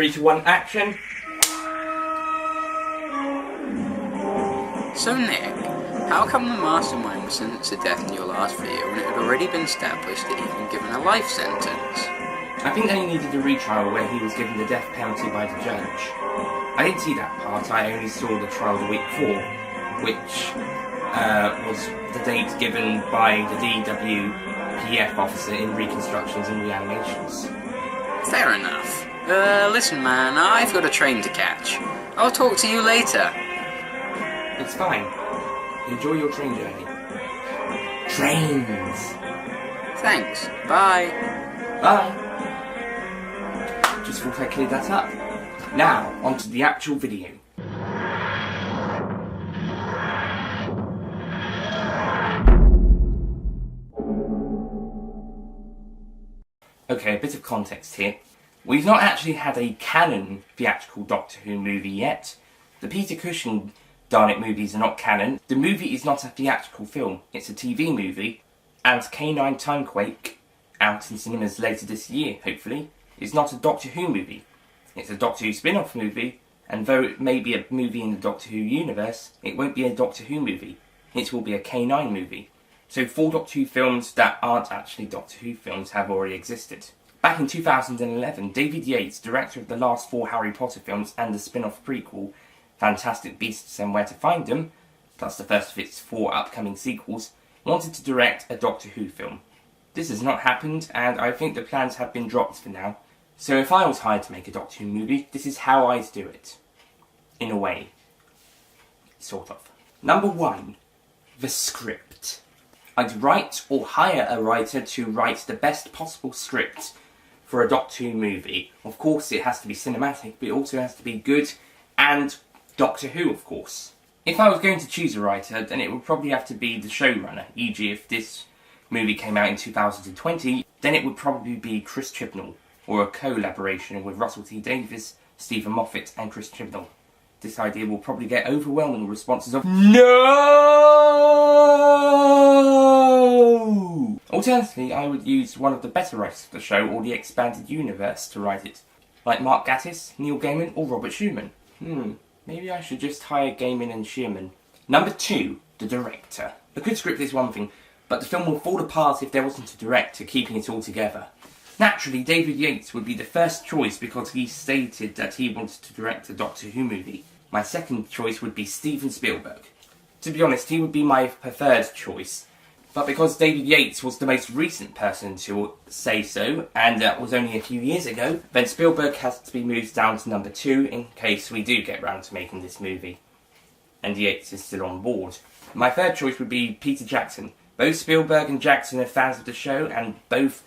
3, 2, 1, action! So Nick, how come the mastermind was sentenced to death in your last video when it had already been established that he'd been given a life sentence? I think they needed a retrial where he was given the death penalty by the judge. I didn't see that part, I only saw the trial the week before, which was the date given by the DWPF officer in reconstructions and reanimations. Fair enough. Listen man, I've got a train to catch. I'll talk to you later. It's fine. Enjoy your train journey. Trains! Thanks. Bye. Bye! Just thought I cleared that up. Now, onto the actual video. Okay, a bit of context here. We've not actually had a canon theatrical Doctor Who movie yet. The Peter Cushing Darn It movies are not canon. The movie is not a theatrical film, it's a TV movie. And K9 Timequake, out in cinemas later this year, hopefully, is not a Doctor Who movie. It's a Doctor Who spin-off movie, and though it may be a movie in the Doctor Who universe, it won't be a Doctor Who movie. It will be a K9 movie. So 4 Doctor Who films that aren't actually Doctor Who films have already existed. Back in 2011, David Yates, director of the last 4 Harry Potter films and the spin-off prequel, Fantastic Beasts and Where to Find Them, plus the first of its 4 upcoming sequels, wanted to direct a Doctor Who film. This has not happened, and I think the plans have been dropped for now. So if I was hired to make a Doctor Who movie, this is how I'd do it. In a way. Sort of. Number 1. The script. I'd write or hire a writer to write the best possible script for a Doctor Who movie. Of course it has to be cinematic, but it also has to be good and Doctor Who, of course. If I was going to choose a writer, then it would probably have to be the showrunner, e.g. if this movie came out in 2020, then it would probably be Chris Chibnall, or a collaboration with Russell T Davies, Stephen Moffat and Chris Chibnall. This idea will probably get overwhelming responses of NO! Alternatively, I would use one of the better writers of the show or the expanded universe to write it, like Mark Gatiss, Neil Gaiman or Robert Schumann. Maybe I should just hire Gaiman and Schumann. Number 2, the director. A good script is one thing, but the film will fall apart if there wasn't a director keeping it all together. Naturally, David Yates would be the first choice because he stated that he wanted to direct a Doctor Who movie. My second choice would be Steven Spielberg. To be honest, he would be my preferred choice. But because David Yates was the most recent person to say so, and that was only a few years ago, then Spielberg has to be moved down to number 2 in case we do get round to making this movie. And Yates is still on board. My third choice would be Peter Jackson. Both Spielberg and Jackson are fans of the show, and both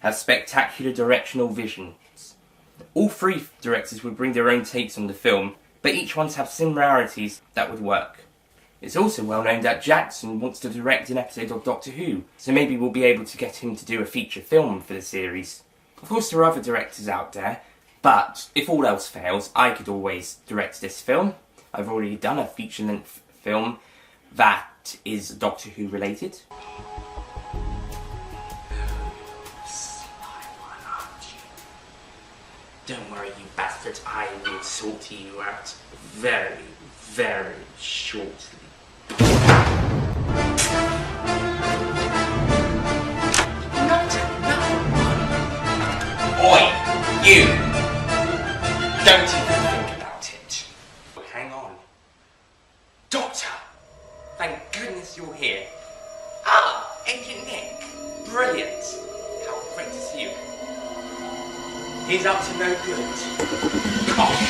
have spectacular directional visions. All 3 directors would bring their own takes on the film, but each ones have similarities that would work. It's also well known that Jackson wants to direct an episode of Doctor Who, so maybe we'll be able to get him to do a feature film for the series. Of course there are other directors out there, but if all else fails, I could always direct this film. I've already done a feature-length film that is Doctor Who related. Don't worry, you bastard, I will sort you out very, very shortly. Not another one. Oi, you! Don't even think about it. Hang on. Doctor! Thank goodness you're here. Ah, Agent Nick. Brilliant. How great to see you. He's up to no good. Cocked.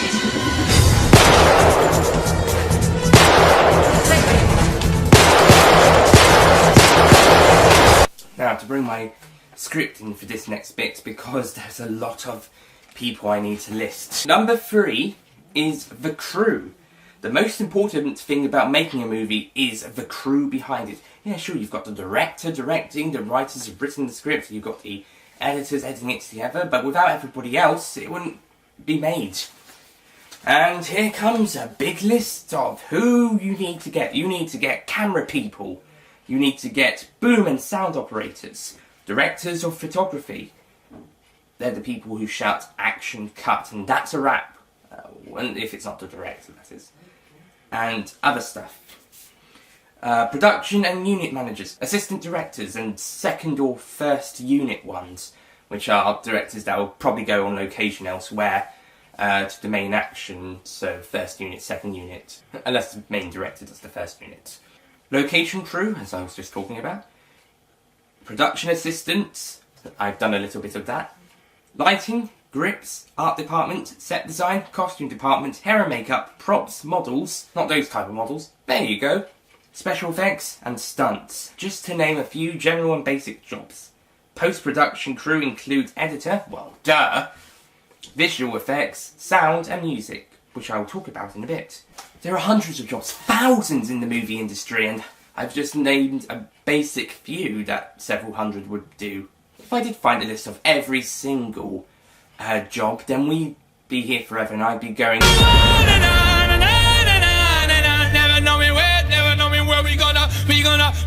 Now, to bring my script in for this next bit, because there's a lot of people I need to list. Number 3 is the crew. The most important thing about making a movie is the crew behind it. Yeah, sure, you've got the director directing, the writers have written the script, you've got the editors editing it together, but without everybody else, it wouldn't be made. And here comes a big list of who you need to get. You need to get camera people. You need to get boom and sound operators, directors of photography, They're the people who shout action, cut, and that's a wrap. And if it's not the director, that is. And other stuff. Production and unit managers, assistant directors, and second or first unit ones, which are directors that will probably go on location elsewhere to the main action, so first unit, second unit, unless the main director does the first unit. Location crew, as I was just talking about. Production assistants, I've done a little bit of that. Lighting, grips, art department, set design, costume department, hair and makeup, props, models, not those type of models, there you go. Special effects and stunts, just to name a few general and basic jobs. Post-production crew includes editor, well duh, visual effects, sound and music, which I will talk about in a bit. There are hundreds of jobs, thousands in the movie industry, and I've just named a basic few that several hundred would do. If I did find a list of every single job, then we'd be here forever and I'd be going...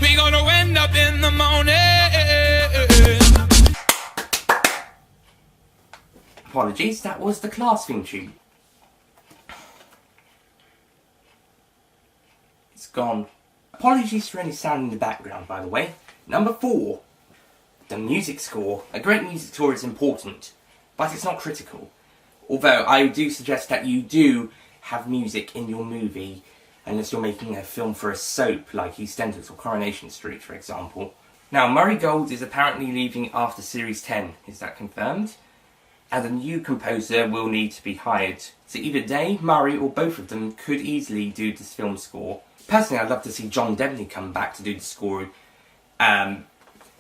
We gonna end up in the morning. Apologies, that was the class theme tune. It's gone. Apologies for any sound in the background, by the way. Number 4. The music score. A great music score is important, but it's not critical. Although I do suggest that you do have music in your movie, unless you're making a film for a soap like EastEnders or Coronation Street, for example. Now, Murray Gold is apparently leaving after Series 10. Is that confirmed? And a new composer will need to be hired. So either Day, Murray, or both of them could easily do this film score. Personally, I'd love to see John Debney come back to do the score,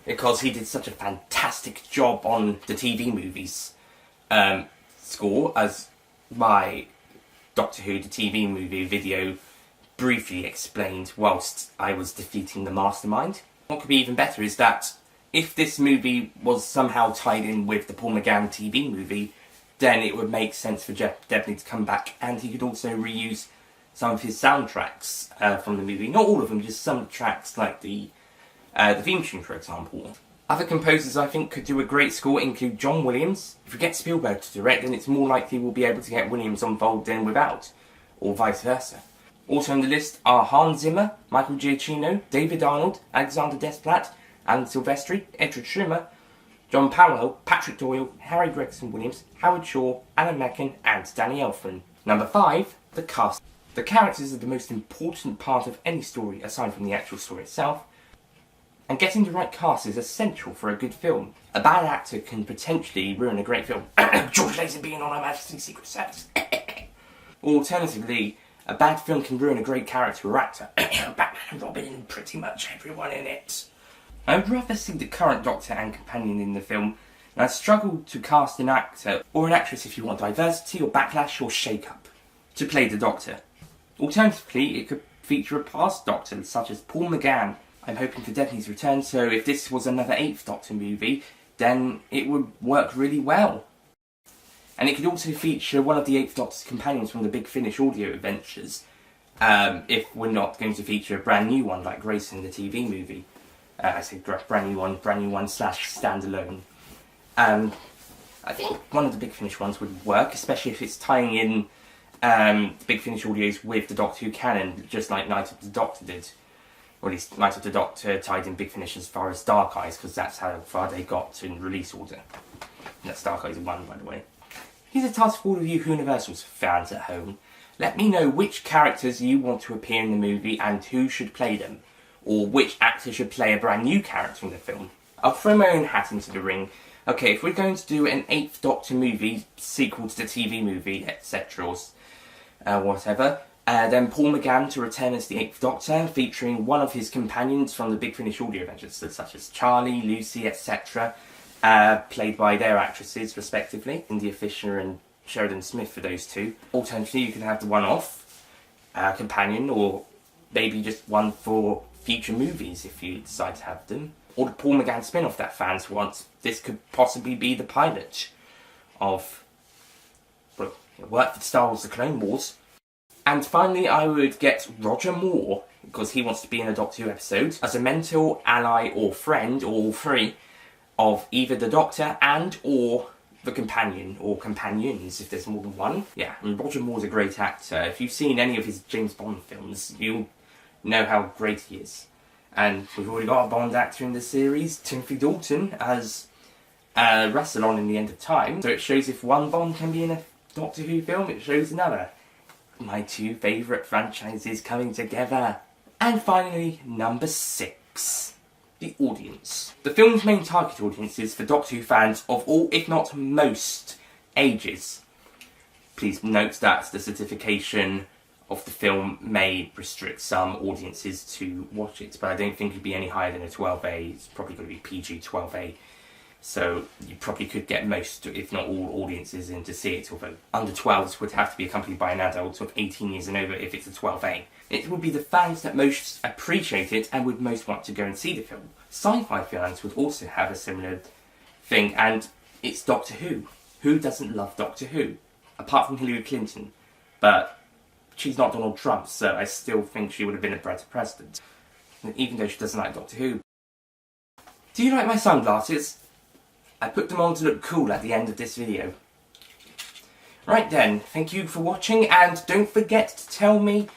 because he did such a fantastic job on the TV movies score, as my Doctor Who, the TV movie video, briefly explained whilst I was defeating the Mastermind. What could be even better is that if this movie was somehow tied in with the Paul McGann TV movie, then it would make sense for Jeff Debney to come back, and he could also reuse some of his soundtracks from the movie. Not all of them, just some tracks like the theme tune, for example. Other composers I think could do a great score include John Williams. If we get Spielberg to direct, then it's more likely we'll be able to get Williams involved in without, or vice versa. Also on the list are Hans Zimmer, Michael Giacchino, David Arnold, Alexander Desplat, Alan Silvestri, Edward Schwimmer, John Powell, Patrick Doyle, Harry Gregson Williams, Howard Shaw, Alan Menken, and Danny Elfman. Number 5, the cast. The characters are the most important part of any story aside from the actual story itself, and getting the right cast is essential for a good film. A bad actor can potentially ruin a great film. George Lazenby on Her Majesty's Secret Service. Alternatively, a bad film can ruin a great character or actor. Batman and Robin and pretty much everyone in it. I would rather see the current Doctor and companion in the film, and I struggle to cast an actor, or an actress if you want diversity or backlash or shake-up, to play the Doctor. Alternatively, it could feature a past Doctor, such as Paul McGann. I'm hoping for Debney's return, so if this was another 8th Doctor movie, then it would work really well. And it could also feature one of the 8th Doctor's companions from the Big Finish audio adventures, if we're not going to feature a brand new one like Grace in the TV movie. I say brand new one / standalone. I think one of the Big Finish ones would work, especially if it's tying in the Big Finish audios with the Doctor Who canon, just like Night of the Doctor did. Or at least Night of the Doctor tied in Big Finish as far as Dark Eyes, because that's how far they got in release order. And that's Dark Eyes 1, by the way. Here's a task for all of you Whoniversals fans at home. Let me know which characters you want to appear in the movie and who should play them, or which actor should play a brand new character in the film. I'll throw my own hat into the ring. Okay, if we're going to do an 8th Doctor movie, sequel to the TV movie, etc., or whatever, then Paul McGann to return as the 8th Doctor, featuring one of his companions from the Big Finish audio adventures, such as Charlie, Lucy, etc., played by their actresses, respectively, India Fisher and Sheridan Smith for those two. Alternatively, you can have the one-off companion, or maybe just one for future movies if you decide to have them. Or the Paul McGann spin-off that fans want. This could possibly be the pilot of, well, it worked for Star Wars The Clone Wars. And finally, I would get Roger Moore, because he wants to be in a Doctor Who episode, as a mentor, ally, or friend, or all three, of either the Doctor and or the companion, or companions if there's more than one. Yeah, and Roger Moore's a great actor. If you've seen any of his James Bond films, you'll know how great he is. And we've already got a Bond actor in the series, Timothy Dalton, as Rassilon in The End of Time. So it shows if one Bond can be in a Doctor Who film, it shows another. My two favourite franchises coming together. And finally, number 6. The audience. The film's main target audience is for Doctor Who fans of all, if not most, ages. Please note that the certification of the film may restrict some audiences to watch it, but I don't think it'd be any higher than a 12A. It's probably going to be PG 12A. So you probably could get most, if not all, audiences in to see it, although under 12s would have to be accompanied by an adult of 18 years and over if it's a 12A. It would be the fans that most appreciate it and would most want to go and see the film. Sci-fi fans would also have a similar thing, and it's Doctor Who. Who doesn't love Doctor Who? Apart from Hillary Clinton. But she's not Donald Trump, so I still think she would have been a better president, even though she doesn't like Doctor Who. Do you like my sunglasses? I put them on to look cool at the end of this video. Right then, thank you for watching, and don't forget to tell me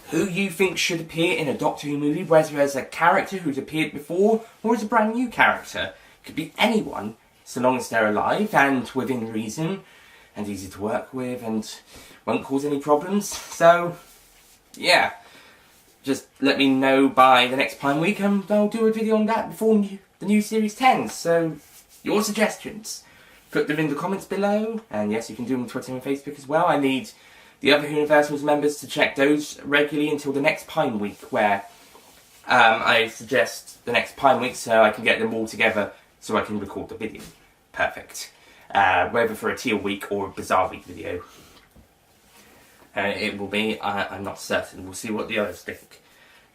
who you think should appear in a Doctor Who movie, whether as a character who's appeared before, or as a brand new character. Could be anyone, so long as they're alive, and within reason, and easy to work with, and won't cause any problems. So, yeah. Just let me know by the next Prime Week, and I'll do a video on that before the new Series 10, so your suggestions, put them in the comments below, and yes, you can do them on Twitter and Facebook as well. I need the other Whoniversals members to check those regularly until the next Pine Week, where I suggest the next Pine Week so I can get them all together so I can record the video. Perfect. Whether for a Teal Week or a Bizarre Week video. It will be, I'm not certain. We'll see what the others think.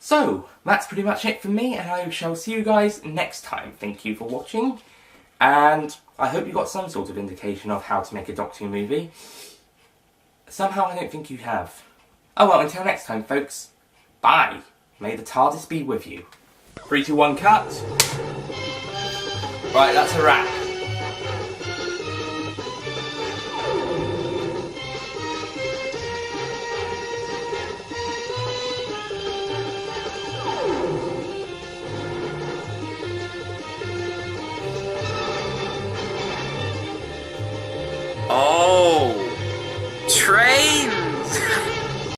So, that's pretty much it from me, and I shall see you guys next time. Thank you for watching. And I hope you got some sort of indication of how to make a Doctor Who movie. Somehow I don't think you have. Oh well, until next time folks, bye. May the TARDIS be with you. 3, 2, 1, cut. Right, that's a wrap.